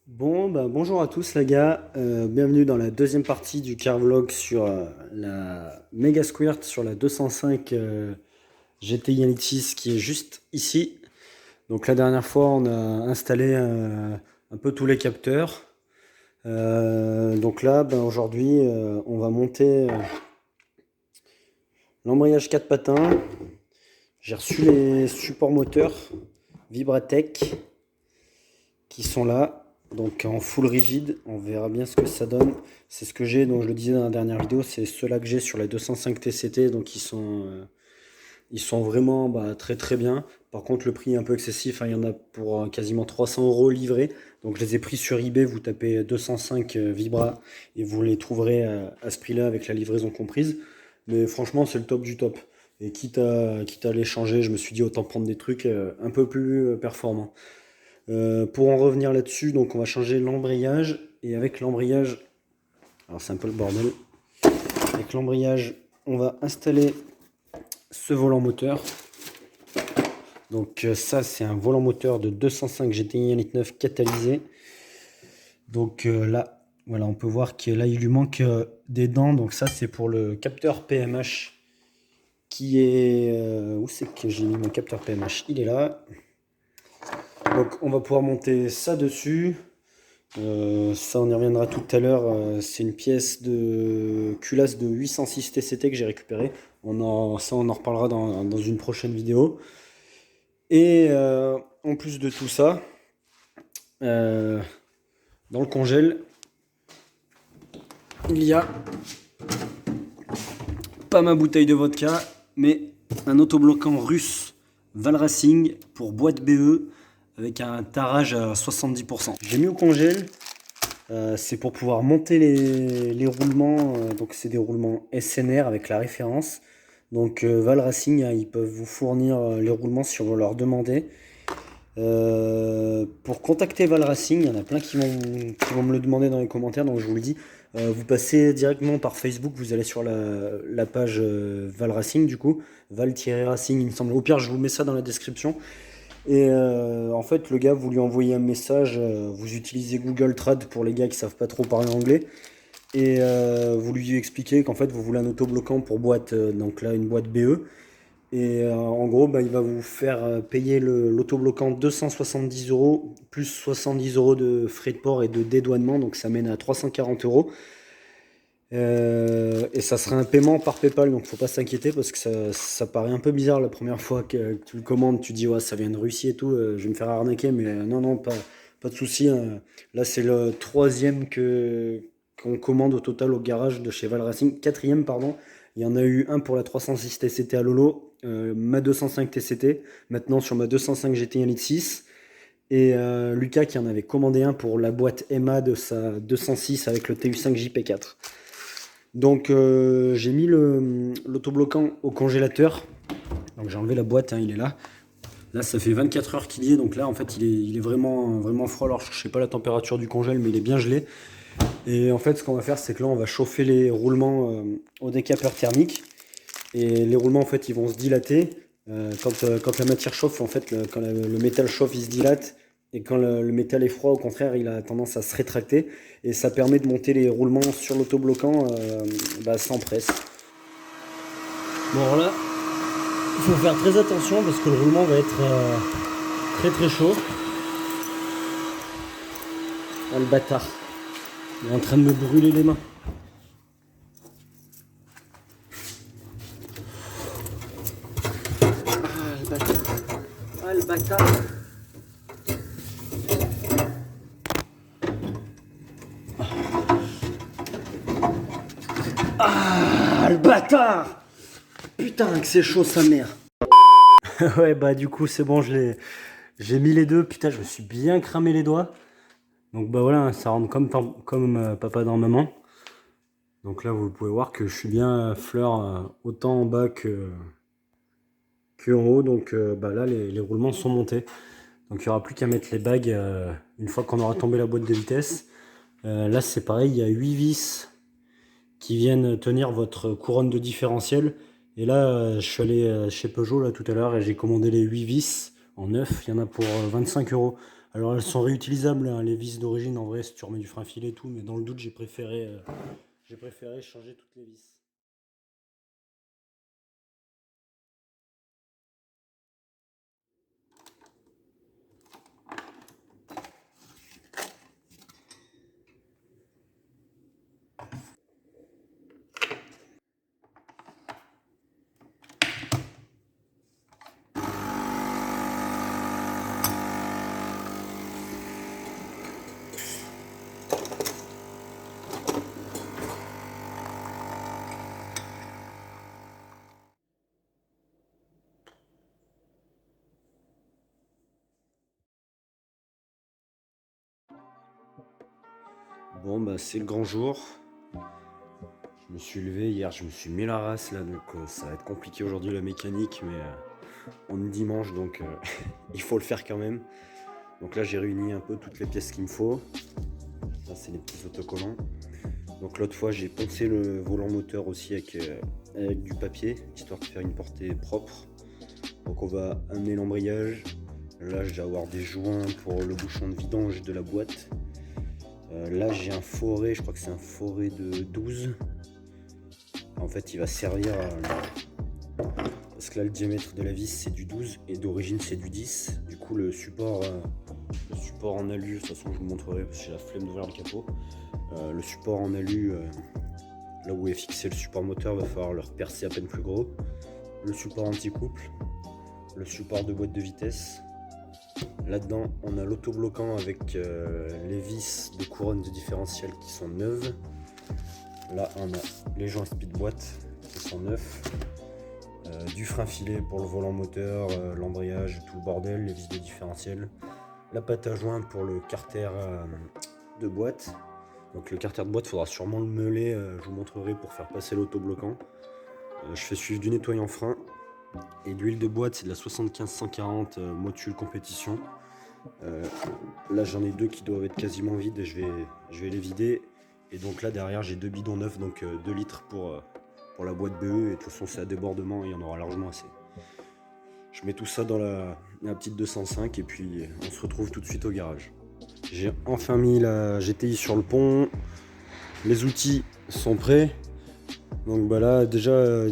Bon, bah, bonjour à tous les gars, bienvenue dans la deuxième partie du car vlog sur la Mega Squirt sur la 205 GTI Elite qui est juste ici. Donc la dernière fois on a installé un peu tous les capteurs. Donc là ben, aujourd'hui on va monter l'embrayage 4 patins. J'ai reçu les supports moteurs Vibratech qui sont là. Donc en full rigide, on verra bien ce que ça donne. C'est ce que j'ai, donc je le disais dans la dernière vidéo, c'est ceux-là que j'ai sur la 205 TCT, donc ils sont vraiment très très bien. Par contre le prix est un peu excessif, hein, il y en a pour quasiment 300 € livrés. Donc je les ai pris sur eBay, vous tapez 205 Vibra et vous les trouverez à ce prix-là avec la livraison comprise. Mais franchement c'est le top du top. Et quitte à les changer, je me suis dit autant prendre des trucs un peu plus performants. Pour en revenir là-dessus, donc on va changer l'embrayage. Et avec l'embrayage, alors c'est un peu le bordel. Avec l'embrayage, on va installer ce volant moteur. Donc ça, c'est un volant moteur de 205 GTI Elite 9 catalysé. Donc là, voilà, on peut voir que là, il lui manque des dents. Donc ça, c'est pour le capteur PMH qui est... où c'est que j'ai mis mon capteur PMH? Il est là. Donc on va pouvoir monter ça dessus. Ça, on y reviendra tout à l'heure. C'est une pièce de culasse de 806 TCT que j'ai récupérée. Ça, on en reparlera dans une prochaine vidéo. Et en plus de tout ça, euh, dans le congèle, il y a pas ma bouteille de vodka, mais un autobloquant russe Valracing pour boîte BE avec un tarage à 70%. J'ai mis au congèle. C'est pour pouvoir monter les roulements. Donc c'est des roulements SNR avec la référence. Donc Val Racing, hein, ils peuvent vous fournir les roulements si vous leur demandez. Pour contacter Val Racing, il y en a plein qui vont me le demander dans les commentaires, donc je vous le dis. Vous passez directement par Facebook, vous allez sur la page Val Racing, du coup, Val-Racing, il me semble. Au pire, je vous mets ça dans la description. Et en fait, le gars, vous lui envoyez un message, vous utilisez Google Trad pour les gars qui savent pas trop parler anglais, et vous lui expliquez qu'en fait, vous voulez un autobloquant pour boîte, donc là, une boîte BE. Et en gros, il va vous faire payer l'autobloquant 270 € plus 70 € de frais de port et de dédouanement, donc ça mène à 340 €. Et ça sera un paiement par PayPal, donc faut pas s'inquiéter parce que ça paraît un peu bizarre la première fois que tu le commandes, tu dis ouais ça vient de Russie et tout, je vais me faire arnaquer, mais non, pas de souci, hein. Là c'est le troisième qu'on commande au total au garage de chez Val Racing, quatrième pardon. Il y en a eu un pour la 306 TCT à Lolo, ma 205 TCT, maintenant sur ma 205 GT Elite 6. Et Lucas qui en avait commandé un pour la boîte EMA de sa 206 avec le TU5 JP4. Donc j'ai mis l'autobloquant au congélateur. Donc j'ai enlevé la boîte, hein, il est là. Là ça fait 24 heures qu'il y est, donc là en fait il est vraiment, vraiment froid. Alors je sais pas la température du congèle, mais il est bien gelé. Et en fait ce qu'on va faire, c'est que là on va chauffer les roulements au décapeur thermique. Et les roulements en fait ils vont se dilater. Quand la matière chauffe, en fait quand le métal chauffe, il se dilate. Et quand le métal est froid, au contraire, il a tendance à se rétracter. Et ça permet de monter les roulements sur l'autobloquant sans presse. Bon, alors là, il faut faire très attention parce que le roulement va être très très chaud. Ah, le bâtard. Il est en train de me brûler les mains. Ah, le bâtard. Ah, le bâtard. Ah, le bâtard. Putain, que c'est chaud sa mère. Ouais, du coup, c'est bon, j'ai mis les deux. Putain, je me suis bien cramé les doigts. Donc, voilà, ça rentre comme papa dans maman. Donc là, vous pouvez voir que je suis bien à fleur autant en bas que en haut. Donc là, les roulements sont montés. Donc il n'y aura plus qu'à mettre les bagues une fois qu'on aura tombé la boîte de vitesse. Là, c'est pareil, il y a 8 vis qui viennent tenir votre couronne de différentiel. Et là, je suis allé chez Peugeot là, tout à l'heure et j'ai commandé les 8 vis en neuf. Il y en a pour 25 €. Alors elles sont réutilisables, hein, les vis d'origine en vrai si tu remets du frein filet et tout, mais dans le doute j'ai préféré changer toutes les vis. Bon bah c'est le grand jour. Je me suis levé hier, je me suis mis la race là, donc ça va être compliqué aujourd'hui la mécanique, mais on est dimanche donc il faut le faire quand même. Donc là j'ai réuni un peu toutes les pièces qu'il me faut. Ça c'est les petits autocollants. Donc l'autre fois j'ai poncé le volant moteur aussi avec du papier, histoire de faire une portée propre. Donc on va amener l'embrayage. Là je vais avoir des joints pour le bouchon de vidange de la boîte. Là j'ai un forêt, je crois que c'est un forêt de 12. En fait il va servir parce que là le diamètre de la vis c'est du 12 et d'origine c'est du 10. Du coup le support en alu, de toute façon je vous montrerai parce que j'ai la flemme d'ouvrir le capot. Le support en alu, là où est fixé le support moteur, va falloir le repercer à peine plus gros. Le support anti-couple, le support de boîte de vitesse. Là-dedans, on a l'autobloquant avec les vis de couronne de différentiel qui sont neuves. Là, on a les joints speed boîte qui sont neufs. Du frein filet pour le volant moteur, l'embrayage, tout le bordel, les vis de différentiel. La pâte à joint pour le carter de boîte. Donc le carter de boîte, il faudra sûrement le meuler, je vous montrerai pour faire passer l'autobloquant. Je fais suivre du nettoyant frein. Et d'huile de boîte, c'est de la 75-140 Motul compétition. Là j'en ai deux qui doivent être quasiment vides et je vais les vider. Et donc là derrière j'ai deux bidons neufs, donc 2 litres pour la boîte BE. Et de toute façon c'est à débordement et il y en aura largement assez. Je mets tout ça dans la petite 205 et puis on se retrouve tout de suite au garage. J'ai enfin mis la GTI sur le pont. Les outils sont prêts. Donc bah là déjà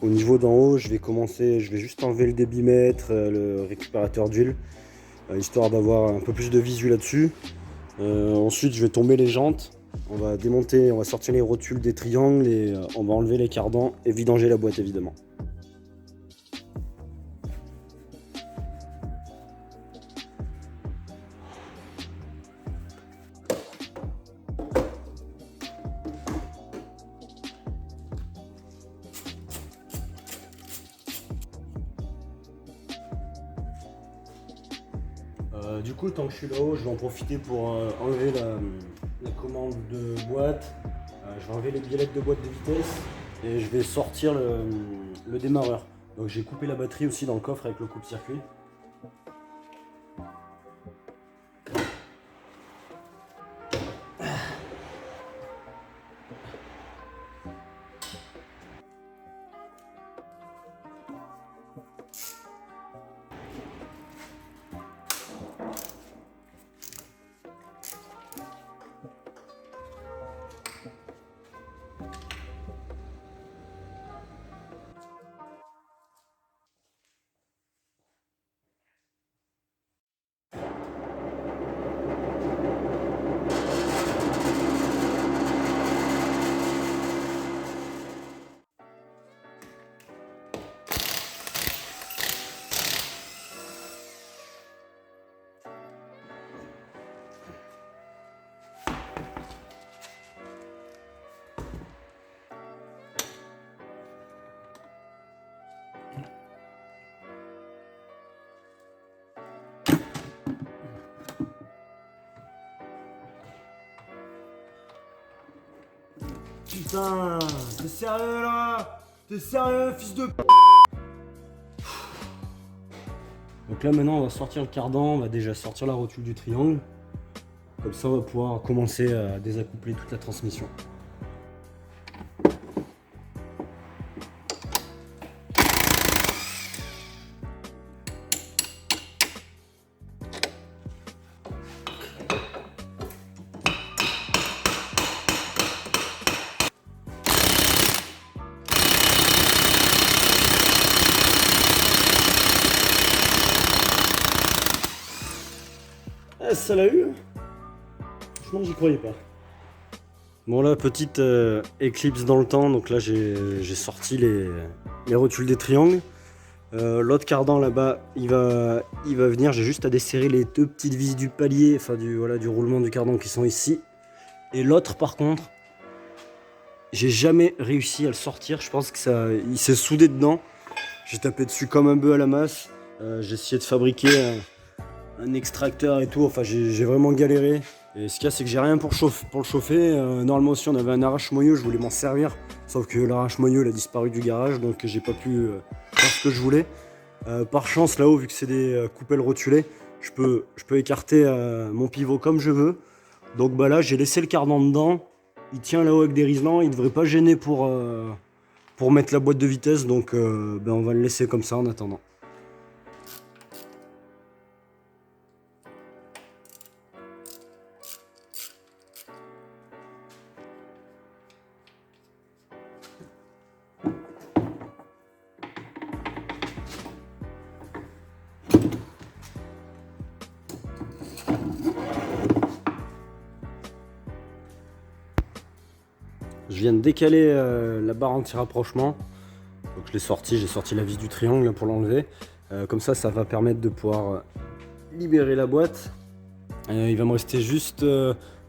au niveau d'en haut, je vais juste enlever le débitmètre, le récupérateur d'huile, histoire d'avoir un peu plus de visu là-dessus. Ensuite, je vais tomber les jantes. On va sortir les rotules des triangles et on va enlever les cardans et vidanger la boîte évidemment. Du coup, tant que je suis là-haut, je vais en profiter pour enlever la commande de boîte. Je vais enlever les biellettes de boîte de vitesse et je vais sortir le démarreur. Donc j'ai coupé la batterie aussi dans le coffre avec le coupe-circuit. Putain, t'es sérieux là? T'es sérieux, fils de p***? Donc là maintenant on va sortir le cardan, on va déjà sortir la rotule du triangle. Comme ça on va pouvoir commencer à désaccoupler toute la transmission. Ah, ça l'a eu. Franchement, j'y croyais pas. Bon là, petite éclipse dans le temps, donc là j'ai sorti les rotules des triangles. L'autre cardan là-bas, il va venir, j'ai juste à desserrer les deux petites vis du palier, enfin du roulement du cardan qui sont ici. Et l'autre par contre, j'ai jamais réussi à le sortir, je pense que il s'est soudé dedans. J'ai tapé dessus comme un bœuf à la masse, j'ai essayé de fabriquer un extracteur et tout, enfin j'ai vraiment galéré. Et ce qu'il y a, c'est que j'ai rien pour le chauffer. Normalement aussi on avait un arrache-moyeu, je voulais m'en servir, sauf que l'arrache-moyeu il a disparu du garage, donc j'ai pas pu faire ce que je voulais. Par chance là-haut, vu que c'est des coupelles rotulées, je peux écarter mon pivot comme je veux. Donc bah là j'ai laissé le cardan dedans, il tient là-haut avec des riselants, il devrait pas gêner pour mettre la boîte de vitesse, donc on va le laisser comme ça en attendant. Je viens de décaler la barre anti-rapprochement. Donc je l'ai sorti, j'ai sorti la vis du triangle pour l'enlever. Comme ça va permettre de pouvoir libérer la boîte. Il va me rester juste...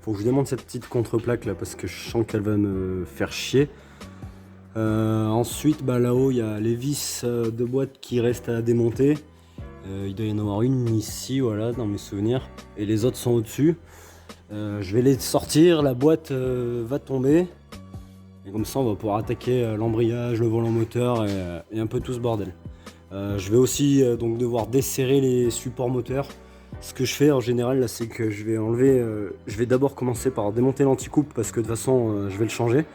faut que je démonte cette petite contreplaque là parce que je sens qu'elle va me faire chier. Ensuite, là-haut, il y a les vis de boîte qui restent à démonter. Il doit y en avoir une ici, voilà, dans mes souvenirs. Et les autres sont au-dessus. Je vais les sortir, la boîte va tomber. Et comme ça, on va pouvoir attaquer l'embrayage, le volant moteur et un peu tout ce bordel. Je vais aussi donc devoir desserrer les supports moteurs. Ce que je fais en général, là, c'est que je vais enlever... je vais d'abord commencer par démonter l'anticoupe parce que de toute façon, je vais le changer.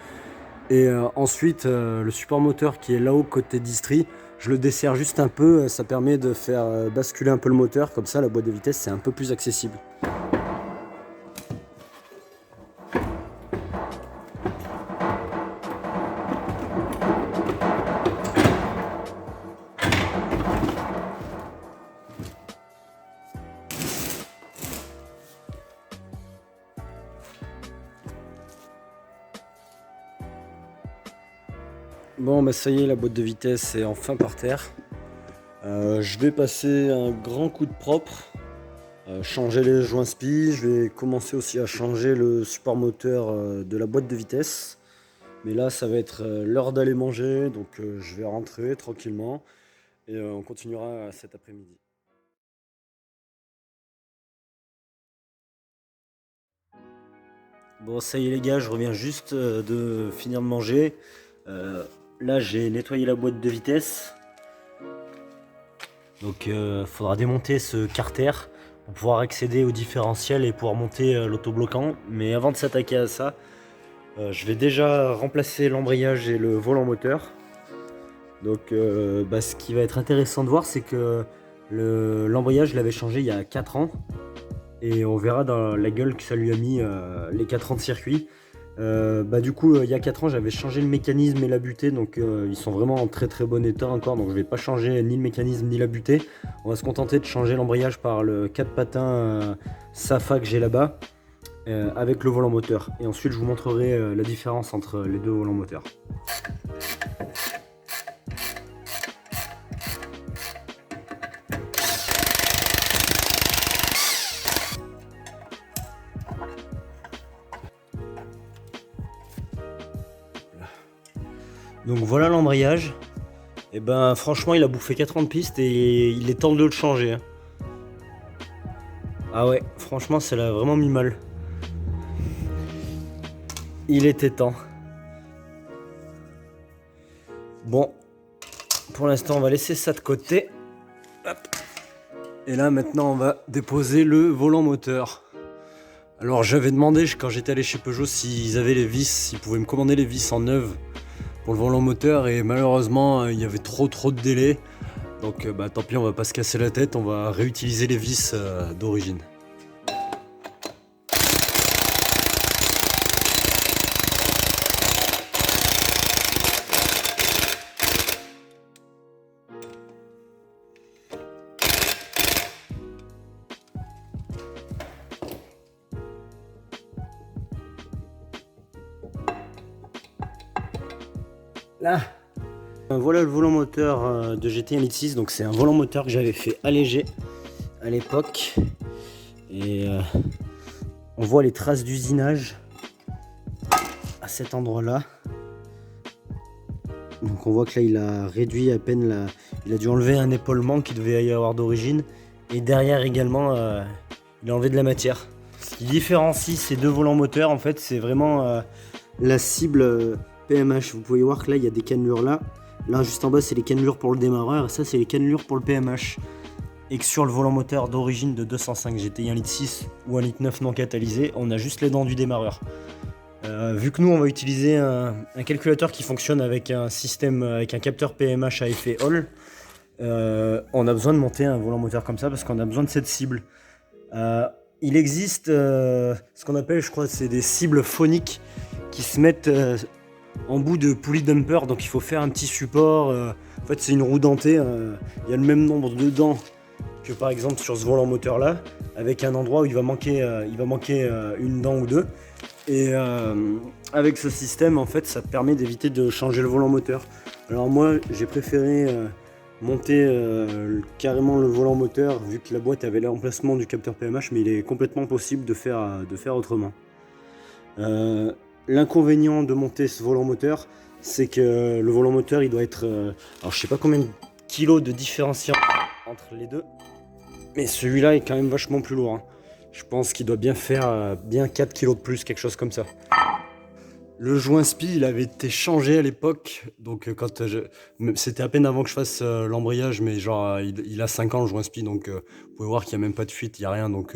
Et ensuite, le support moteur qui est là-haut côté distri, je le desserre juste un peu. Ça permet de faire basculer un peu le moteur. Comme ça, la boîte de vitesse, c'est un peu plus accessible. Bon ça y est, la boîte de vitesse est enfin par terre. Je vais passer un grand coup de propre, changer les joints spi. Je vais commencer aussi à changer le support moteur de la boîte de vitesse. Mais là ça va être l'heure d'aller manger, donc je vais rentrer tranquillement et on continuera cet après-midi. Bon ça y est les gars, je reviens juste de finir de manger. Là j'ai nettoyé la boîte de vitesse. Donc faudra démonter ce carter pour pouvoir accéder au différentiel et pouvoir monter l'autobloquant. Mais avant de s'attaquer à ça, je vais déjà remplacer l'embrayage et le volant moteur. Donc ce qui va être intéressant de voir, c'est que l'embrayage je l'avais changé il y a 4 ans. Et on verra dans la gueule que ça lui a mis les 4 ans de circuit. Du coup, il y a 4 ans, j'avais changé le mécanisme et la butée, donc ils sont vraiment en très très bon état encore, donc je vais pas changer ni le mécanisme ni la butée. On va se contenter de changer l'embrayage par le 4 patins Safa que j'ai là-bas, avec le volant moteur. Et ensuite, je vous montrerai la différence entre les deux volants moteurs. Donc voilà l'embrayage. Et franchement il a bouffé 4 ans de piste et il est temps de le changer. Hein. Ah ouais, franchement ça l'a vraiment mis mal. Il était temps. Bon, pour l'instant on va laisser ça de côté. Hop. Et là maintenant on va déposer le volant moteur. Alors j'avais demandé quand j'étais allé chez Peugeot s'ils avaient les vis, s'ils pouvaient me commander les vis en neuf pour le volant moteur, et malheureusement il y avait trop de délai. Donc tant pis, on va pas se casser la tête, on va réutiliser les vis d'origine. Là, voilà le volant moteur de GT 1.6. Donc c'est un volant moteur que j'avais fait allégé à l'époque. Et on voit les traces d'usinage à cet endroit-là. Donc on voit que là il a réduit à peine, il a dû enlever un épaulement qui devait y avoir d'origine. Et derrière également, il a enlevé de la matière. Ce qui différencie ces deux volants moteurs, en fait, c'est vraiment la cible PMH. Vous pouvez voir que là il y a des cannelures là. Là juste en bas c'est les cannelures pour le démarreur et ça c'est les cannelures pour le PMH. Et que sur le volant moteur d'origine de 205 GTI 1.6 ou 1.9 non catalysé, on a juste les dents du démarreur. Vu que nous on va utiliser un calculateur qui fonctionne avec un système, avec un capteur PMH à effet Hall, on a besoin de monter un volant moteur comme ça parce qu'on a besoin de cette cible. Il existe ce qu'on appelle, je crois, c'est des cibles phoniques qui se mettent en bout de poulie dumper, donc il faut faire un petit support. En fait, c'est une roue dentée. Il y a le même nombre de dents que par exemple sur ce volant moteur là, avec un endroit où il va manquer une dent ou deux. Et avec ce système, en fait, ça permet d'éviter de changer le volant moteur. Alors moi, j'ai préféré monter carrément le volant moteur, vu que la boîte avait l'emplacement du capteur PMH, mais il est complètement possible de faire autrement. L'inconvénient de monter ce volant moteur, c'est que le volant moteur, il doit être... alors je sais pas combien de kilos de différentiel entre les deux, mais celui-là est quand même vachement plus lourd. Je pense qu'il doit bien faire bien 4 kg de plus, quelque chose comme ça. Le joint spi, il avait été changé à l'époque, donc quand c'était à peine avant que je fasse l'embrayage, mais genre il a 5 ans le joint spi, donc vous pouvez voir qu'il n'y a même pas de fuite, il n'y a rien, donc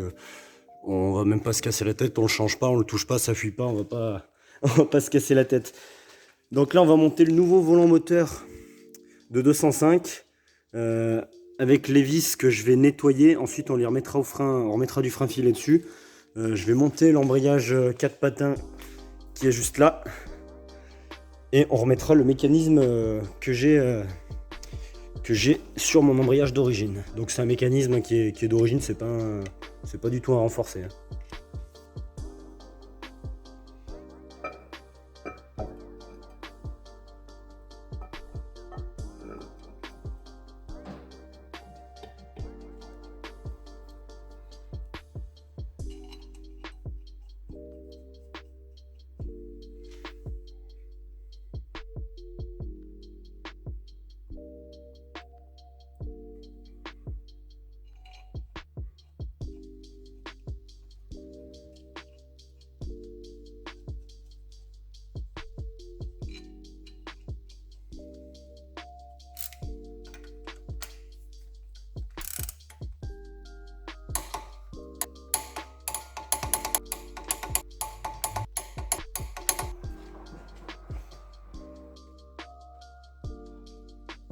on va même pas se casser la tête, on le change pas, on le touche pas, ça fuit pas, on va pas se casser la tête. Donc là on va monter le nouveau volant moteur de 205 avec les vis que je vais nettoyer. Ensuite on les remettra au frein, on remettra du frein filet dessus. Je vais monter l'embrayage 4 patins qui est juste là et on remettra le mécanisme que j'ai sur mon embrayage d'origine. Donc c'est un mécanisme qui est d'origine, c'est pas du tout un renforcé.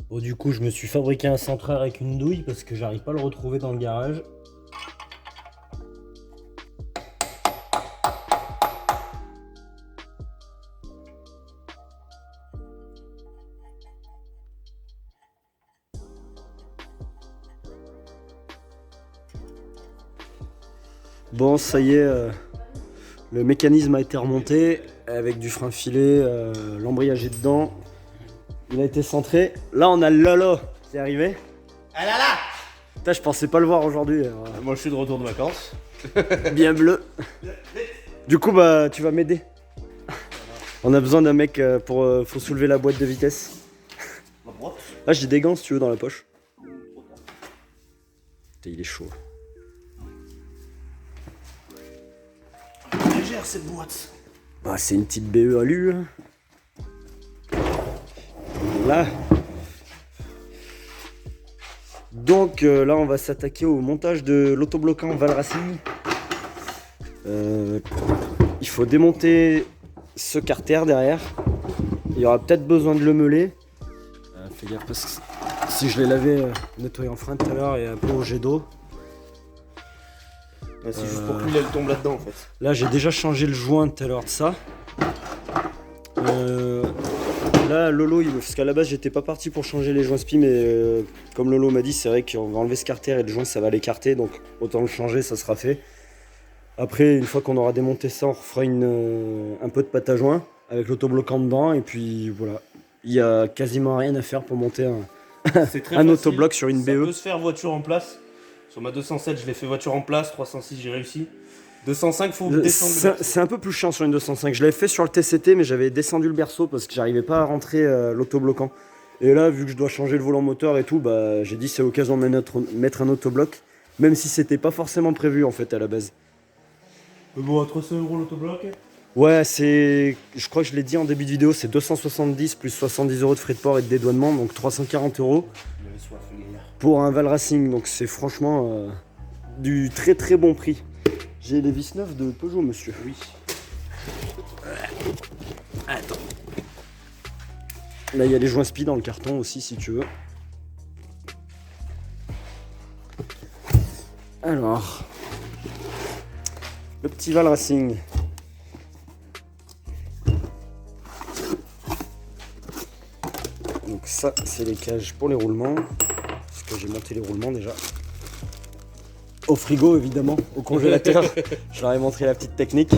Bon, du coup, je me suis fabriqué un centreur avec une douille parce que j'arrive pas à le retrouver dans le garage. Bon, ça y est, le mécanisme a été remonté avec du frein filet, l'embrayage est dedans. Il a été centré. Là, on a le Lolo qui est arrivé. Ah là là! Putain, je pensais pas le voir aujourd'hui. Moi je suis de retour de vacances. Bien bleu. Du coup, bah, tu vas m'aider. On a besoin d'un mec faut soulever la boîte de vitesse. Ah, j'ai des gants si tu veux dans la poche. Putain, il est chaud. Légère cette boîte. Bah, c'est une petite BE alu. Là. Donc là on va s'attaquer au montage de l'autobloquant Valracing. Il faut démonter ce carter derrière. Il y aura peut-être besoin de le meuler. Fais gaffe parce que si je l'ai lavé nettoyé en frein tout à l'heure et un peu au jet d'eau. C'est juste pour qu'il tombe là-dedans en fait. Là j'ai déjà changé le joint tout à l'heure de ça. Là Lolo, parce qu'à la base j'étais pas parti pour changer les joints spi, mais comme Lolo m'a dit, c'est vrai qu'on va enlever ce carter et le joint ça va l'écarter, donc autant le changer, ça sera fait. Après, une fois qu'on aura démonté ça, on refera un peu de pâte à joint avec l'autobloquant dedans et puis voilà. Il y a quasiment rien à faire pour monter C'est très un facile. autobloc sur une Ça BE. peut se faire voiture en place. Sur ma 207, je l'ai fait voiture en place. 306, j'ai réussi. 205, faut descendre le berceau. C'est un peu plus chiant sur une 205. Je l'avais fait sur le TCT, mais j'avais descendu le berceau parce que j'arrivais pas à rentrer l'autobloquant. Et là, vu que je dois changer le volant moteur et tout, bah, j'ai dit c'est l'occasion de mettre un autobloc, même si c'était pas forcément prévu en fait à la base. Mais bon, à 300 € l'autobloc. Ouais, je crois que je l'ai dit en début de vidéo, c'est 270 plus 70 € de frais de port et de dédouanement, donc 340 €. Il avait soif, le gaillard. Pour un Val Racing, donc c'est franchement du très très bon prix. J'ai les vis neuves de Peugeot, monsieur. Oui. Attends. Là, il y a les joints spi dans le carton aussi, si tu veux. Alors, le petit Val Racing. Donc ça, c'est les cages pour les roulements. Parce que j'ai monté les roulements déjà. Au frigo, évidemment, au congélateur. Je leur ai montré la petite technique.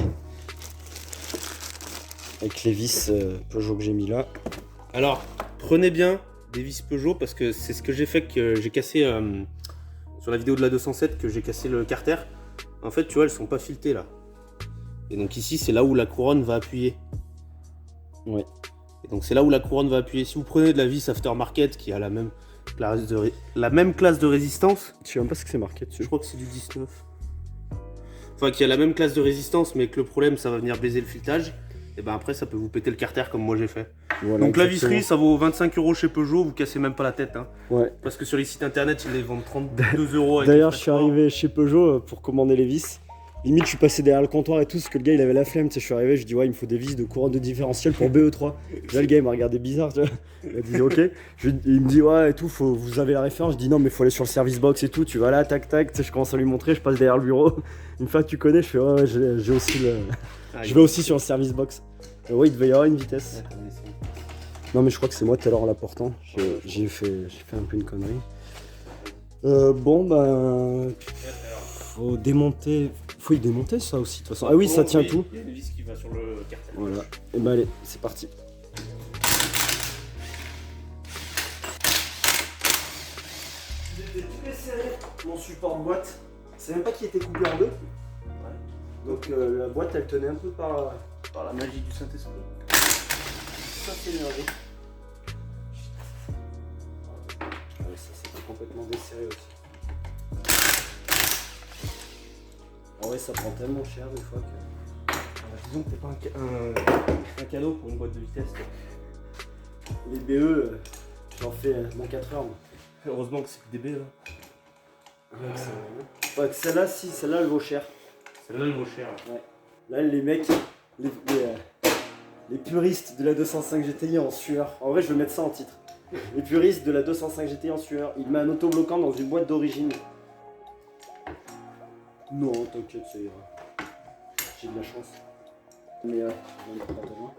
Avec les vis Peugeot que j'ai mis là. Alors, prenez bien des vis Peugeot parce que c'est ce que j'ai fait, que j'ai cassé sur la vidéo de la 207, que j'ai cassé le carter. En fait, tu vois, elles sont pas filetées là. Et donc ici, c'est là où la couronne va appuyer. Ouais. Et donc c'est là où la couronne va appuyer. Si vous prenez de la vis aftermarket qui a la même classe de résistance, Je sais même pas ce que c'est marqué dessus. je crois que c'est du 19. Enfin, qui a la même classe de résistance, mais que le problème, ça va venir baiser le filetage. Et ben après, ça peut vous péter le carter comme moi j'ai fait. Voilà, Donc la exactement. visserie, ça vaut 25 € chez Peugeot, vous cassez même pas la tête. Hein. Ouais. Parce que sur les sites internet, ils les vendent 32 € avec D'ailleurs, les je suis frais de port. arrivé chez Peugeot pour commander les vis. Limite, je suis passé derrière le comptoir et tout, parce que le gars il avait la flemme. Tu sais, je suis arrivé, je lui dis ouais, il me faut des vis de couronne de différentiel pour BE3. Là, le gars il m'a regardé bizarre, tu vois. Il a dit ok. Il me dit ouais, et tout, vous avez la référence. Je dis non, mais faut aller sur le service box et tout. Tu vas là, tac, tac. Tu sais, je commence à lui montrer, je passe derrière le bureau. Une fois que tu connais, je fais ouais, j'ai aussi le. Ah, Je vais aussi sur le service box. Ouais, il devait y avoir une vitesse. Ouais, on essaie. Non, mais je crois que c'est moi tout à l'heure en l'apportant. J'ai fait un peu une connerie. Bon, ben. Faut démonter. Faut y démonter ça aussi, de toute façon. Ah oui, ça tient tout. Il y a une vis qui va sur le carter. Voilà. Et ben allez, c'est parti. J'étais tout serré, mon support de boîte. C'est même pas qu'il était coupé en deux. Donc la boîte elle tenait un peu par Par la magie du Saint-Esprit. ça, c'est énervé. Ah ouais, ça c'était complètement desserré aussi. Ah ouais, ça prend tellement cher des fois que. Disons que t'es pas un cadeau pour une boîte de vitesse. Toi. Les BE, j'en fais dans 4 heures. Moi. Heureusement que c'est que des B. Ouais, celle-là, si, celle-là elle vaut cher. Celle-là, elle vaut cher. Ouais. Là, les mecs, les puristes de la 205 GTI en sueur. En vrai, je vais mettre ça en titre. Les puristes de la 205 GTI en sueur. Il met un autobloquant dans une boîte d'origine. Non, t'inquiète, ça ira. J'ai de la chance. Mais on va pas tellement.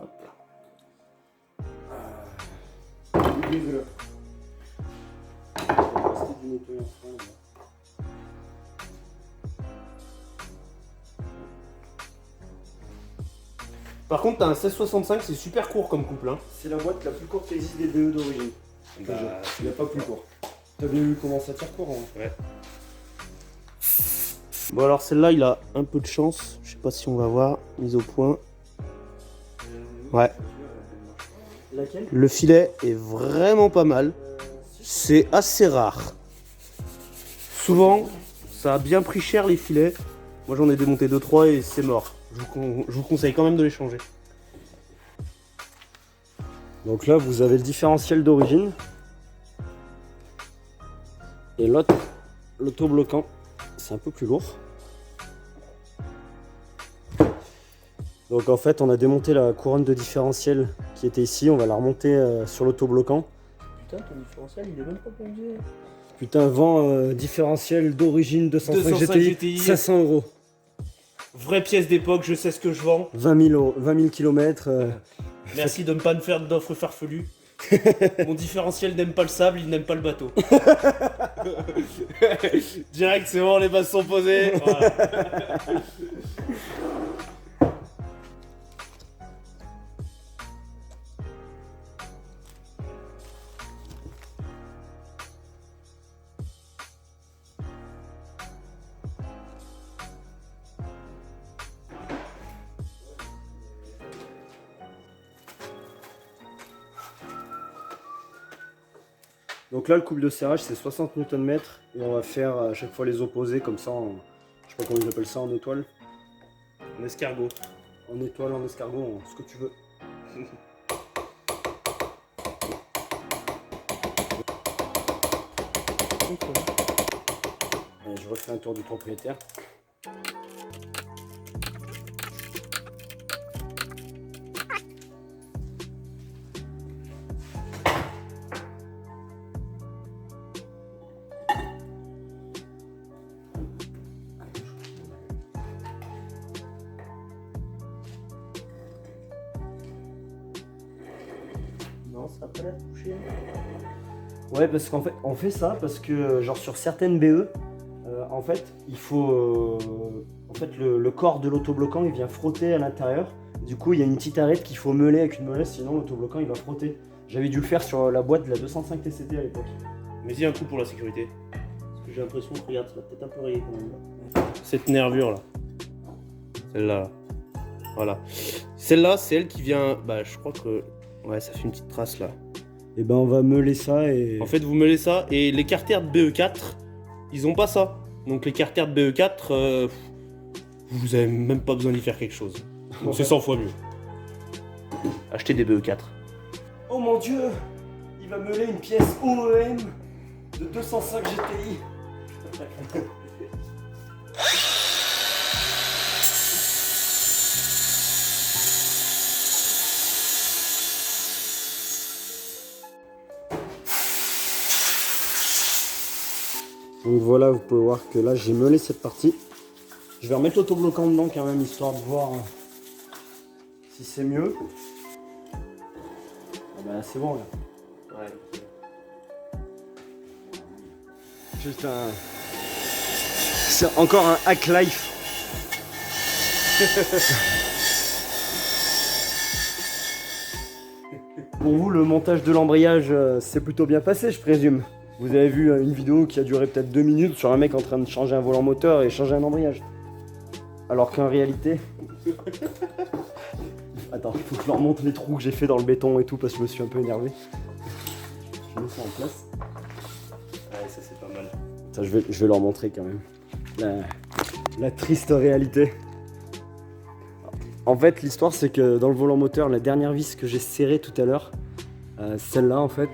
Hop là. Désolé. Je vais rester du nettoyer en frein, là. Par contre, t'as un 1665, c'est super court comme couple. Hein. C'est la boîte la plus courte qui existe des BE d'origine. Bah, Il n'y a pas plus court. T'as bien vu comment ça tire court, hein. Ouais. Bon alors celle-là, il a un peu de chance. Je sais pas si on va voir. Mise au point. Ouais. Laquelle? Le filet est vraiment pas mal. C'est assez rare. Souvent, ça a bien pris cher les filets. Moi j'en ai démonté 2-3 et c'est mort. Je vous conseille quand même de les changer. Donc là, vous avez le différentiel d'origine. Et l'autre, l'autobloquant, c'est un peu plus lourd. Donc en fait, on a démonté la couronne de différentiel qui était ici. On va la remonter sur l'autobloquant. Putain, ton différentiel, il est même pas plongé. Putain, vent différentiel d'origine 205 GTI, 500 €. Vraie pièce d'époque, je sais ce que je vends. 20 000 km. Merci de ne pas me faire d'offres farfelues. Mon différentiel n'aime pas le sable, il n'aime pas le bateau. Direct, c'est bon, les bases sont posées. Voilà. Donc là, le couple de serrage, c'est 60 Nm. Et on va faire à chaque fois les opposés, comme ça, je sais pas comment ils appellent ça, en étoile. En escargot. En étoile, en escargot, en ce que tu veux. Allez, je refais un tour du propriétaire. Non, ça n'a pas l'air touché. Ouais, parce qu'en fait, on fait ça parce que, genre, sur certaines BE, en fait, il faut. En fait, le corps de l'autobloquant, il vient frotter à l'intérieur. Du coup, il y a une petite arête qu'il faut meuler avec une mollesse, sinon l'autobloquant, il va frotter. J'avais dû le faire sur la boîte de la 205 TCT à l'époque. Mets-y un coup pour la sécurité. Parce que j'ai l'impression que, regarde, ça va peut-être un peu rayer quand même. Là. Cette nervure là. Celle-là. Là. Voilà. Celle-là, c'est elle qui vient. Bah, je crois que. Ouais, ça fait une petite trace là. Et ben, on va meuler ça et. En fait, vous meulez ça. Et les carters de BE4, ils ont pas ça. Donc, les carters de BE4, vous avez même pas besoin d'y faire quelque chose. Donc, c'est 100 fois mieux. Achetez des BE4. Oh mon dieu! Il va meuler une pièce OEM de 205 GTI. Donc voilà, vous pouvez voir que là j'ai meulé cette partie. Je vais remettre l'autobloquant dedans quand même, histoire de voir si c'est mieux. Ah bah c'est bon là. Ouais. Juste un... C'est encore un hack life. Pour vous, le montage de l'embrayage s'est plutôt bien passé, je présume. Vous avez vu une vidéo qui a duré peut-être 2 minutes sur un mec en train de changer un volant moteur et changer un embrayage. Alors qu'en réalité... Attends, il faut que je leur montre les trous que j'ai fait dans le béton et tout parce que je me suis un peu énervé. Je mets ça en place. Ouais, ça c'est pas mal. Ça, je vais leur montrer quand même. La triste réalité. En fait, l'histoire, c'est que dans le volant moteur, la dernière vis que j'ai serrée tout à l'heure, celle-là, en fait,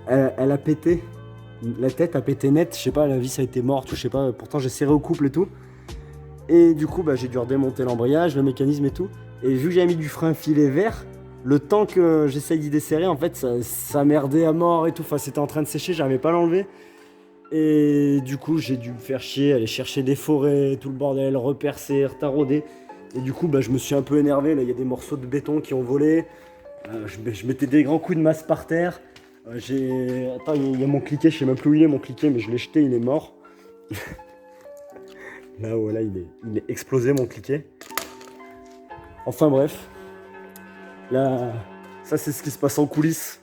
elle a pété. La tête a pété net. Je sais pas, la vis a été morte ou je sais pas. Pourtant, j'ai serré au couple et tout. Et du coup, j'ai dû redémonter l'embrayage, le mécanisme et tout. Et vu que j'avais mis du frein filet vert, le temps que j'essaye d'y desserrer, en fait, ça merdait à mort et tout. Enfin, c'était en train de sécher, j'arrivais pas à l'enlever. Et du coup, j'ai dû me faire chier, aller chercher des forêts, tout le bordel, repercer, retarauder. Et du coup, je me suis un peu énervé. Là, il y a des morceaux de béton qui ont volé. Je mettais des grands coups de masse par terre. Attends, il y a mon cliquet, je sais même plus où il est mon cliquet, mais je l'ai jeté, il est mort. Là, voilà, il est explosé mon cliquet. Enfin bref. Là, ça c'est ce qui se passe en coulisses.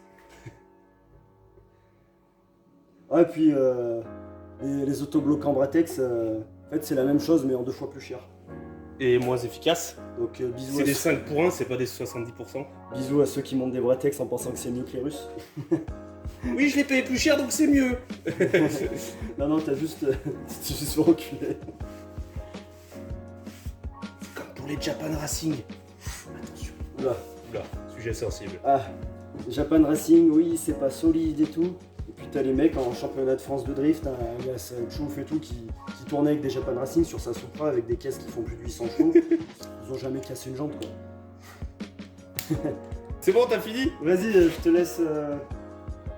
Ah, et puis les autobloquants Bratex, en fait c'est la même chose mais en 2 fois plus cher. Et moins efficace. Donc bisous, C'est des 5 pour 1, c'est pas des 70%. Bisous à ceux qui montent des Bratex en pensant que c'est mieux que les Russes. Oui, je l'ai payé plus cher donc c'est mieux. Non, t'as juste reculé. Comme pour les Japan Racing. Attention. Oula. Sujet sensible. Ah, Japan Racing, oui, c'est pas solide et tout. Et puis t'as les mecs en championnat de France de drift, hein, il y a Chouf et tout qui tournait avec des Japan Racing sur sa Supra avec des caisses qui font plus de 800 chevaux. Ils ont jamais cassé une jambe quoi. C'est bon, t'as fini? Vas-y, je te laisse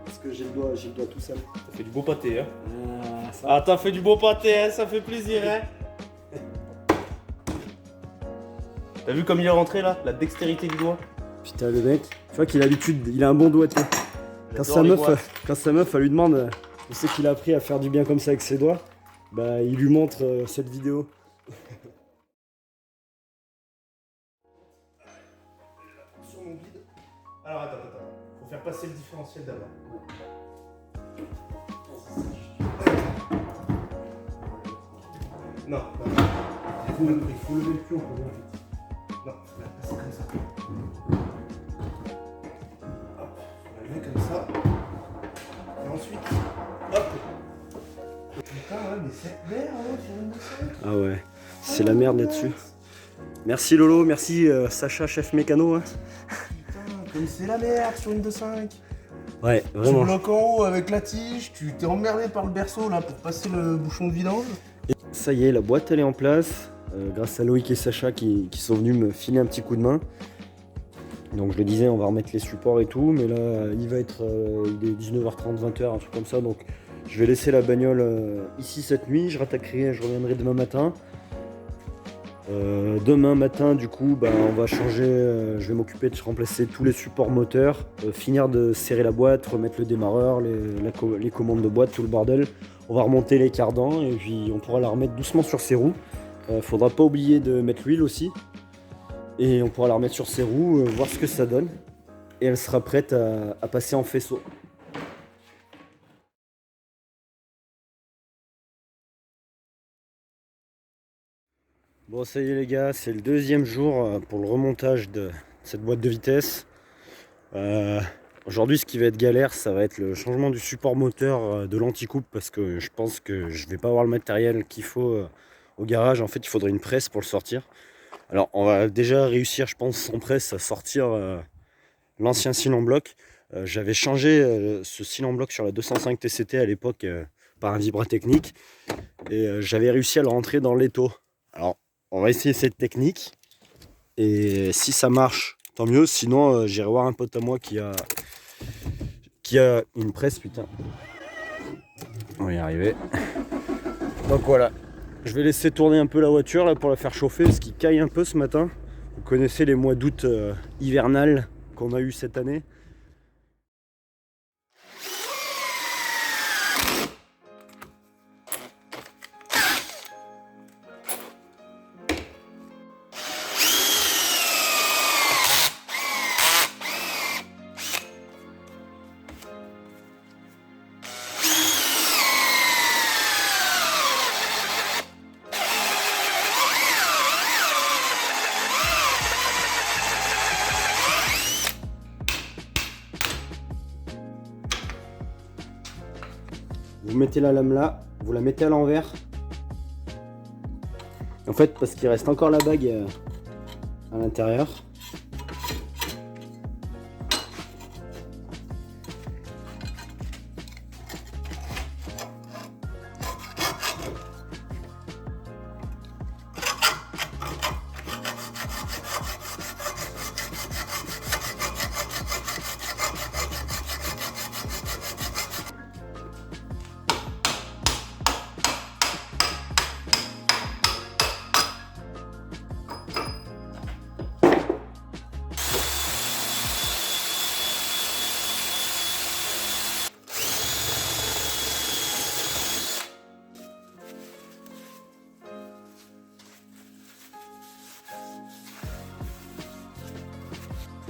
parce que j'ai le doigt tout seul. T'as fait du beau pâté, hein? Ça. Ah, t'as fait du beau pâté, hein, ça fait plaisir, hein? T'as vu comme il est rentré là? La dextérité du doigt? Putain, le mec, tu vois qu'il a l'habitude, il a un bon doigté. Quand sa meuf, elle lui demande où c'est qu'il a appris à faire du bien comme ça avec ses doigts, il lui montre cette vidéo. Sur mon guide. Alors attends. Faut faire passer le différentiel d'abord. Non. Il faut lever le cul encore bien vite. Non, faut la passer comme ça. Hop, on la met comme ça. Putain, ouais, mais cette merde, sur une 2.5. Ah ouais, c'est la merde là-dessus. Merci Lolo, merci Sacha, chef mécano. Hein. Putain, comme c'est la merde sur une 2.5. Ouais, Tu vraiment. bloques en haut avec la tige, tu t'es emmerdé par le berceau là pour passer le bouchon de vidange. Ça y est, la boîte elle est en place. Grâce à Loïc et Sacha qui sont venus me filer un petit coup de main. Donc je le disais, on va remettre les supports et tout, mais là il va être il est 19h30, 20h, un truc comme ça. Donc je vais laisser la bagnole ici cette nuit, je rattaquerai, je reviendrai demain matin. Demain matin du coup on va changer, je vais m'occuper de remplacer tous les supports moteurs, finir de serrer la boîte, remettre le démarreur, les commandes de boîte, tout le bordel. On va remonter les cardans et puis on pourra la remettre doucement sur ses roues. Faudra pas oublier de mettre l'huile aussi. Et on pourra la remettre sur ses roues, voir ce que ça donne. Et elle sera prête à passer en faisceau. Bon ça y est les gars, c'est le deuxième jour pour le remontage de cette boîte de vitesse. Aujourd'hui ce qui va être galère, ça va être le changement du support moteur de l'anticoupe parce que je pense que je vais pas avoir le matériel qu'il faut au garage. En fait il faudrait une presse pour le sortir. Alors on va déjà réussir je pense sans presse à sortir l'ancien cylindre en bloc. J'avais changé ce cylindre en bloc sur la 205 TCT à l'époque par un vibratechnique et j'avais réussi à le rentrer dans l'étau. Alors on va essayer cette technique et si ça marche tant mieux, sinon j'irai voir un pote à moi qui a une presse. Putain, on va y arriver. Donc voilà, je vais laisser tourner un peu la voiture là pour la faire chauffer parce qu'il caille un peu ce matin. Vous connaissez les mois d'août hivernales qu'on a eu cette année. Vous mettez la lame là, vous la mettez à l'envers. En fait, parce qu'il reste encore la bague à l'intérieur.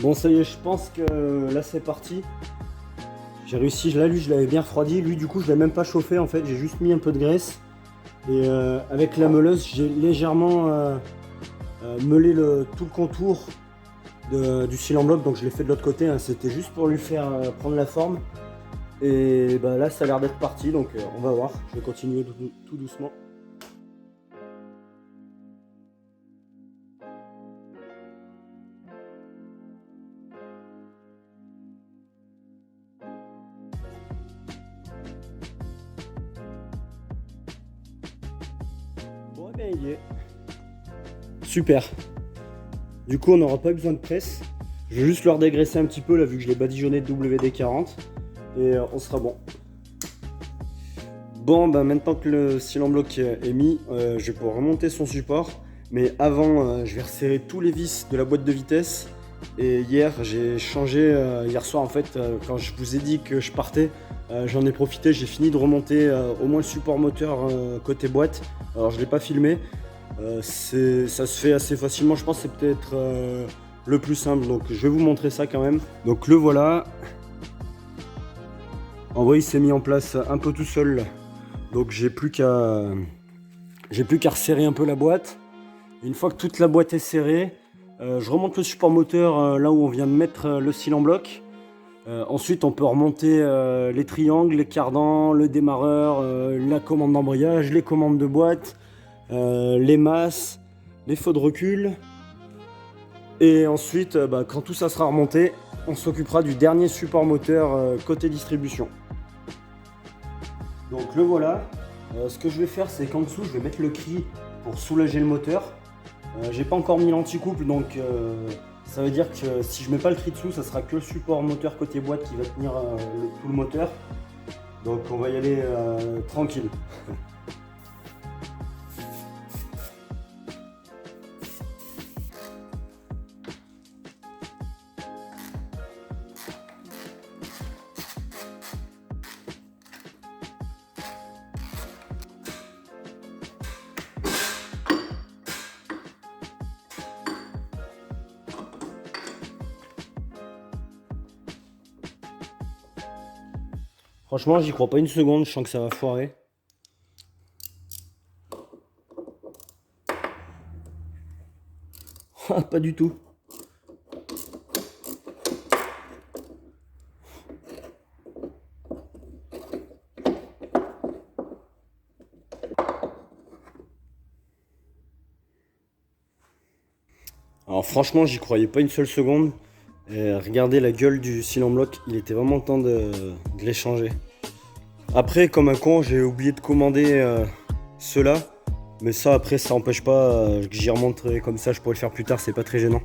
Bon ça y est, je pense que là c'est parti. J'ai réussi, là lui je l'avais bien refroidi, lui du coup je l'ai même pas chauffé en fait, j'ai juste mis un peu de graisse. Et avec la meuleuse j'ai légèrement meulé tout le contour du cylindre bloc, donc je l'ai fait de l'autre côté, hein. C'était juste pour lui faire prendre la forme. Et bah, là ça a l'air d'être parti, donc on va voir, je vais continuer tout doucement. Bon, eh bien, il y est. Super. Du coup, on n'aura pas besoin de presse. Je vais juste leur dégraisser un petit peu, là, vu que je l'ai badigeonné de WD-40. Et on sera bon. Bon, bah, maintenant que le cylindre bloc est mis, je vais pouvoir remonter son support. Mais avant, je vais resserrer tous les vis de la boîte de vitesse. Et hier, j'ai changé, hier soir, en fait, quand je vous ai dit que je partais, j'en ai profité, j'ai fini de remonter au moins le support moteur côté boîte. Alors je ne l'ai pas filmé, ça se fait assez facilement, je pense que c'est peut-être le plus simple, donc je vais vous montrer ça quand même. Donc le voilà, en vrai il s'est mis en place un peu tout seul, donc j'ai plus qu'à resserrer un peu la boîte. Et une fois que toute la boîte est serrée, je remonte le support moteur là où on vient de mettre le cylindre bloc. Ensuite, on peut remonter les triangles, les cardans, le démarreur, la commande d'embrayage, les commandes de boîte, les masses, les feux de recul. Et ensuite, quand tout ça sera remonté, on s'occupera du dernier support moteur côté distribution. Donc le voilà. Ce que je vais faire, c'est qu'en dessous, je vais mettre le cri pour soulager le moteur. J'ai pas encore mis l'anti-couple, donc ça veut dire que si je mets pas le cri dessous, ça sera que le support moteur côté boîte qui va tenir tout le moteur. Donc on va y aller tranquille. Franchement, j'y crois pas une seconde, je sens que ça va foirer. Ah, pas du tout. Alors franchement, j'y croyais pas une seule seconde. Et regardez la gueule du cylindre bloc, il était vraiment temps de l'échanger. Après, comme un con, j'ai oublié de commander ceux-là. Mais ça, après, ça n'empêche pas que j'y remonterai comme ça, je pourrais le faire plus tard, c'est pas très gênant.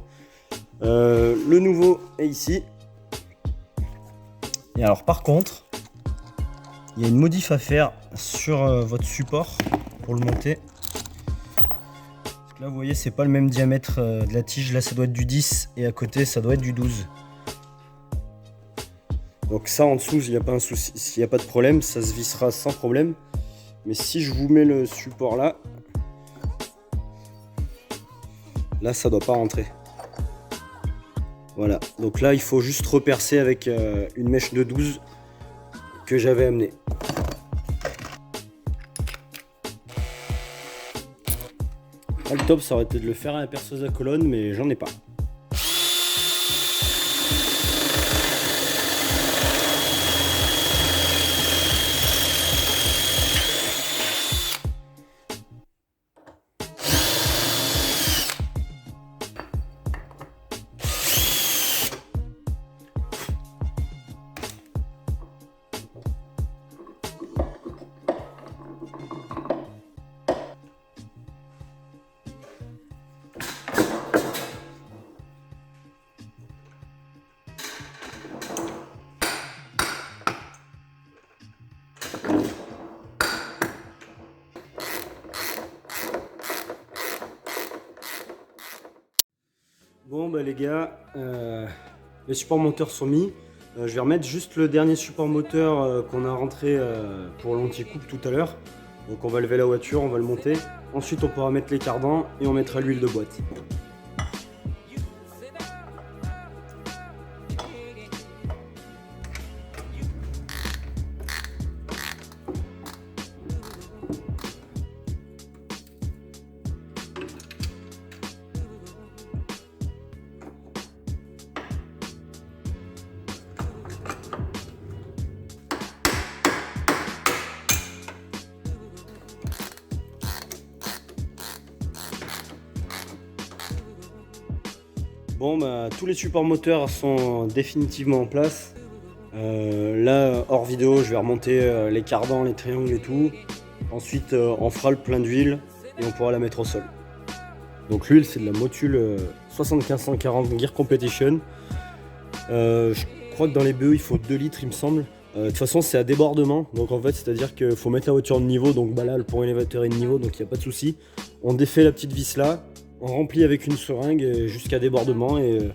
Le nouveau est ici. Et alors par contre, il y a une modif à faire sur votre support pour le monter. Là vous voyez c'est pas le même diamètre de la tige, là ça doit être du 10 et à côté ça doit être du 12. Donc ça en dessous il n'y a pas un souci, s'il n'y a pas de problème, ça se vissera sans problème. Mais si je vous mets le support là ça doit pas rentrer. Voilà, donc là il faut juste repercer avec une mèche de 12 que j'avais amenée. Le top ça aurait été de le faire à la perceuse à colonne mais j'en ai pas. Bon bah les gars, les supports moteurs sont mis. Je vais remettre juste le dernier support moteur qu'on a rentré pour l'anti-coupe tout à l'heure. Donc on va lever la voiture, on va le monter. Ensuite on pourra mettre les cardans et on mettra l'huile de boîte. Bon bah tous les supports moteurs sont définitivement en place. Là hors vidéo je vais remonter les cardans, les triangles et tout. Ensuite on fera le plein d'huile et on pourra la mettre au sol. Donc l'huile c'est de la Motul 7540 Gear Competition. Je crois que dans les BE il faut 2 litres il me semble. De toute façon c'est à débordement, donc en fait c'est à dire qu'il faut mettre la voiture de niveau, donc bah là le pont élévateur est de niveau donc il n'y a pas de souci. On défait la petite vis là, on remplit avec une seringue jusqu'à débordement et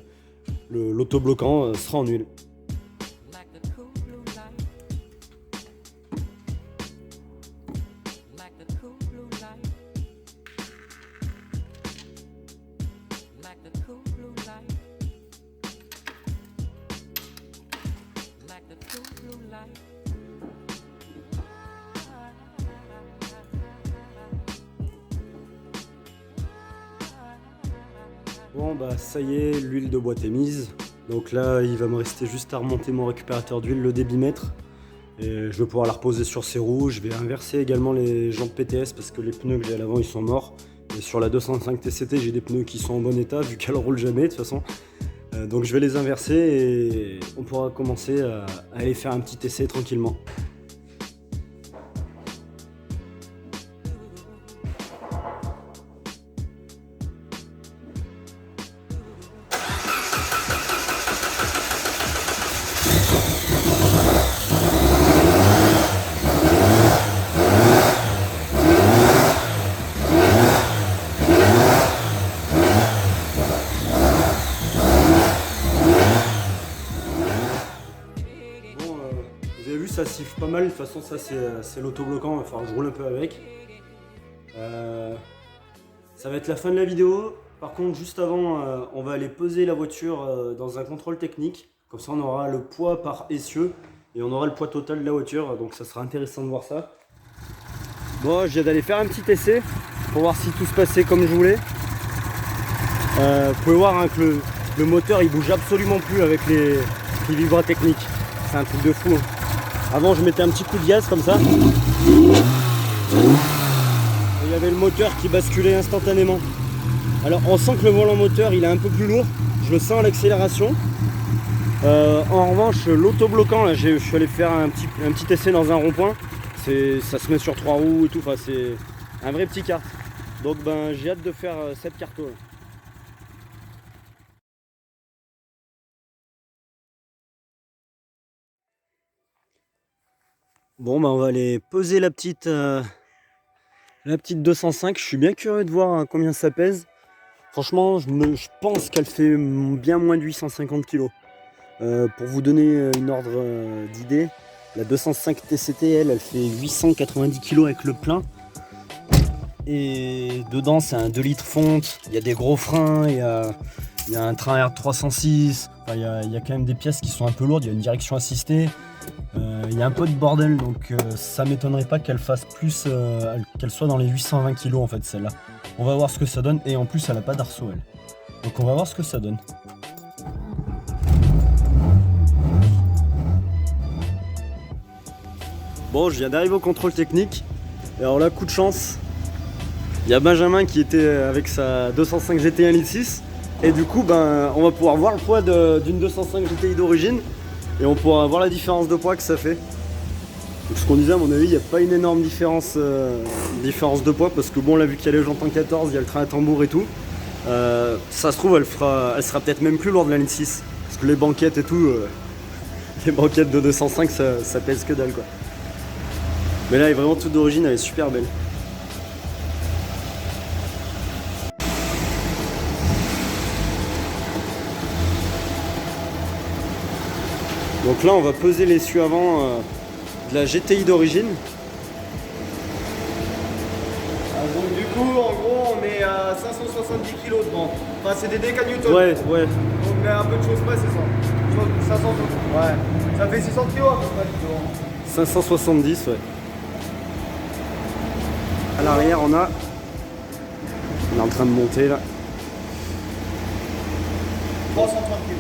l'autobloquant sera en huile. Bon bah ça y est, l'huile de boîte est mise. Donc là, il va me rester juste à remonter mon récupérateur d'huile, le débitmètre. Et je vais pouvoir la reposer sur ses roues. Je vais inverser également les jantes PTS parce que les pneus que j'ai à l'avant, ils sont morts. Et sur la 205 TCT, j'ai des pneus qui sont en bon état vu qu'elle roule jamais de toute façon. Donc je vais les inverser et on pourra commencer à aller faire un petit essai tranquillement. Vous avez vu, ça siffle pas mal. De toute façon, ça c'est l'autobloquant. Il va falloir que je roule un peu avec. Ça va être la fin de la vidéo. Par contre, juste avant, on va aller poser la voiture dans un contrôle technique. Comme ça, on aura le poids par essieu et on aura le poids total de la voiture. Donc, ça sera intéressant de voir ça. Bon, je viens d'aller faire un petit essai pour voir si tout se passait comme je voulais. Vous pouvez voir hein, que le moteur il bouge absolument plus avec les vibratechniques. C'est un truc de fou. Hein. Avant, je mettais un petit coup de gaz comme ça. Il y avait le moteur qui basculait instantanément. Alors on sent que le volant moteur il est un peu plus lourd. Je le sens à l'accélération. En revanche, l'autobloquant, là, je suis allé faire un petit essai dans un rond-point. Ça se met sur 3 roues et tout. Enfin, c'est un vrai petit kart. Donc ben, j'ai hâte de faire cette carte. Bon, ben, on va aller poser la petite 205. Je suis bien curieux de voir hein, combien ça pèse. Franchement, je pense qu'elle fait bien moins de 850 kg. Pour vous donner une ordre d'idée, la 205 TCT, elle fait 890 kg avec le plein. Et dedans, c'est un 2 litres fonte. Il y a des gros freins, il y a un train R306. Enfin, il y a quand même des pièces qui sont un peu lourdes. Il y a une direction assistée. Il y a un peu de bordel, donc ça m'étonnerait pas qu'elle fasse plus, qu'elle soit dans les 820 kg en fait celle-là. On va voir ce que ça donne et en plus elle a pas d'arceau elle. Donc on va voir ce que ça donne. Bon, je viens d'arriver au contrôle technique. Et alors là, coup de chance. Il y a Benjamin qui était avec sa 205 GTI 1.6 et du coup ben on va pouvoir voir le poids d'une 205 GTI d'origine. Et on pourra voir la différence de poids que ça fait. Donc, ce qu'on disait, à mon avis, il n'y a pas une énorme différence de poids parce que bon, on l'a vu qu'il y a les jantes en 14, il y a le train à tambour et tout. Ça se trouve, elle sera peut-être même plus lourde la ligne 6 parce que les banquettes et tout, les banquettes de 205, ça pèse que dalle quoi. Mais là, elle est vraiment toute d'origine, elle est super belle. Donc là, on va peser l'essieu avant de la GTI d'origine. Donc du coup, en gros, on met à 570 kg devant. Enfin, c'est des décanutons. Ouais. On met un peu de choses près, c'est ça. 500. Ouais. Ça fait 600 kg à peu près devant. 570, ouais. À l'arrière, on est en train de monter là. 330 kg.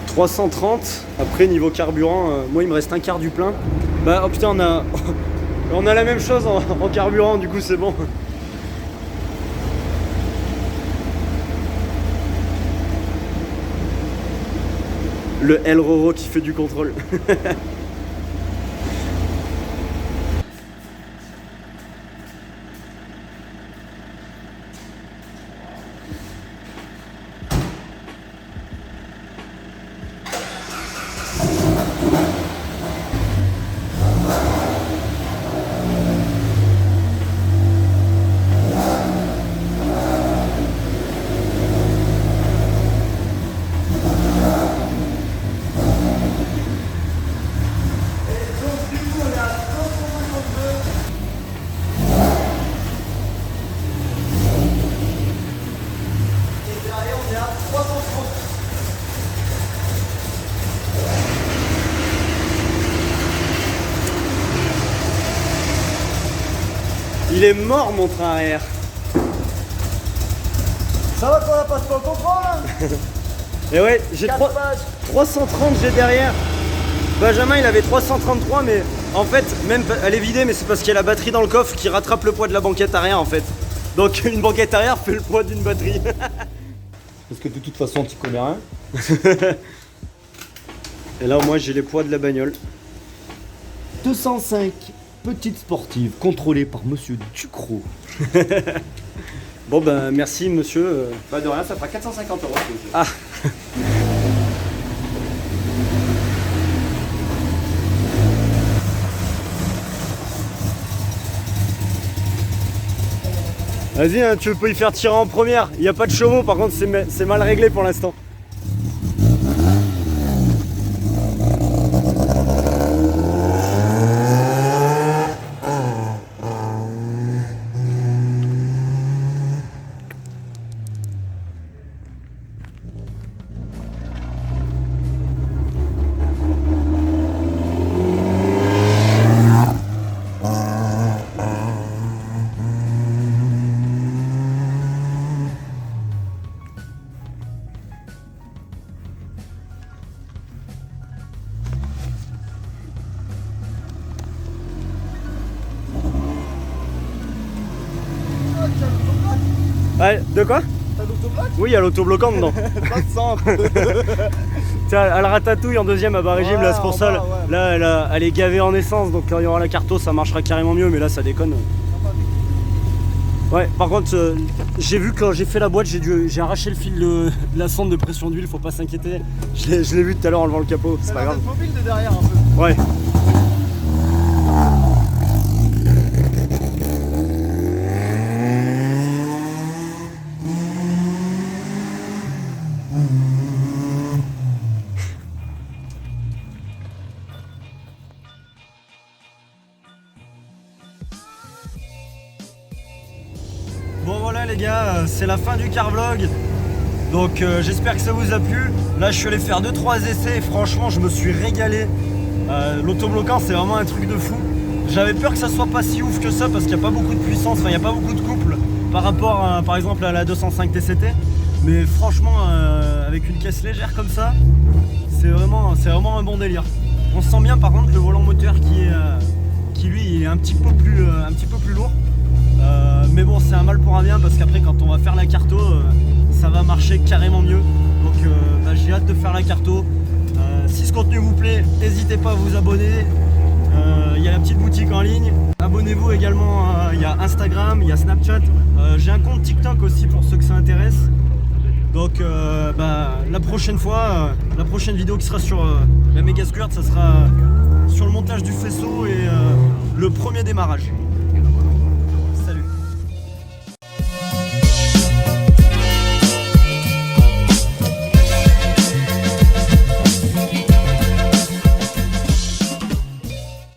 330. Après niveau carburant, moi il me reste un quart du plein. Bah oh putain, on a la même chose en carburant, du coup c'est bon. Le El Roro qui fait du contrôle. Il est mort mon train arrière. Ça va qu'on a pas trop au contrôle hein. Et ouais, j'ai 330 j'ai derrière. Benjamin il avait 333 mais en fait même elle est vidée mais c'est parce qu'il y a la batterie dans le coffre qui rattrape le poids de la banquette arrière en fait. Donc une banquette arrière fait le poids d'une batterie. Parce que de toute façon, tu connais rien. Et là moi j'ai les poids de la bagnole. 205 petites sportives contrôlées par Monsieur Ducrot. Bon ben merci monsieur. Bah de rien, ça fera 450 €. Ah. Vas-y, hein, tu peux y faire tirer en première. Il n'y a pas de chaumont, par contre c'est mal réglé pour l'instant. Ouais, de quoi? T'as l'autobloc? Oui, il y a l'autobloquant dedans. Pas de centre. Tiens, elle ratatouille en deuxième à bas régime, là c'est pour en ça. bas, ouais. Là, elle est gavée en essence, donc quand il y aura la carto, ça marchera carrément mieux, mais là ça déconne. Ouais, par contre, j'ai vu quand j'ai fait la boîte, j'ai arraché le fil de la sonde de pression d'huile, faut pas s'inquiéter. Je l'ai vu tout à l'heure en levant le capot, c'est pas grave. mobile de derrière un peu. Ouais. Bon voilà les gars, c'est la fin du car vlog. Donc j'espère que ça vous a plu. Là je suis allé faire 2-3 essais et franchement je me suis régalé. L'autobloquant c'est vraiment un truc de fou. J'avais peur que ça soit pas si ouf que ça parce qu'il n'y a pas beaucoup de puissance, enfin il n'y a pas beaucoup de couple par rapport à, par exemple à la 205 TCT. Mais franchement avec une caisse légère comme ça, c'est vraiment un bon délire. On se sent bien par contre le volant moteur qui lui il est un petit peu plus lourd. Mais bon c'est un mal pour un bien parce qu'après quand on va faire la carto ça va marcher carrément mieux. Donc bah, j'ai hâte de faire la carto. Si ce contenu vous plaît, n'hésitez pas à vous abonner. Il y a la petite boutique en ligne. Abonnez-vous également, il y a Instagram, il y a Snapchat. J'ai un compte TikTok aussi pour ceux que ça intéresse. Donc bah, la prochaine fois, la prochaine vidéo qui sera sur la méga squirt, ça sera sur le montage du faisceau et le premier démarrage.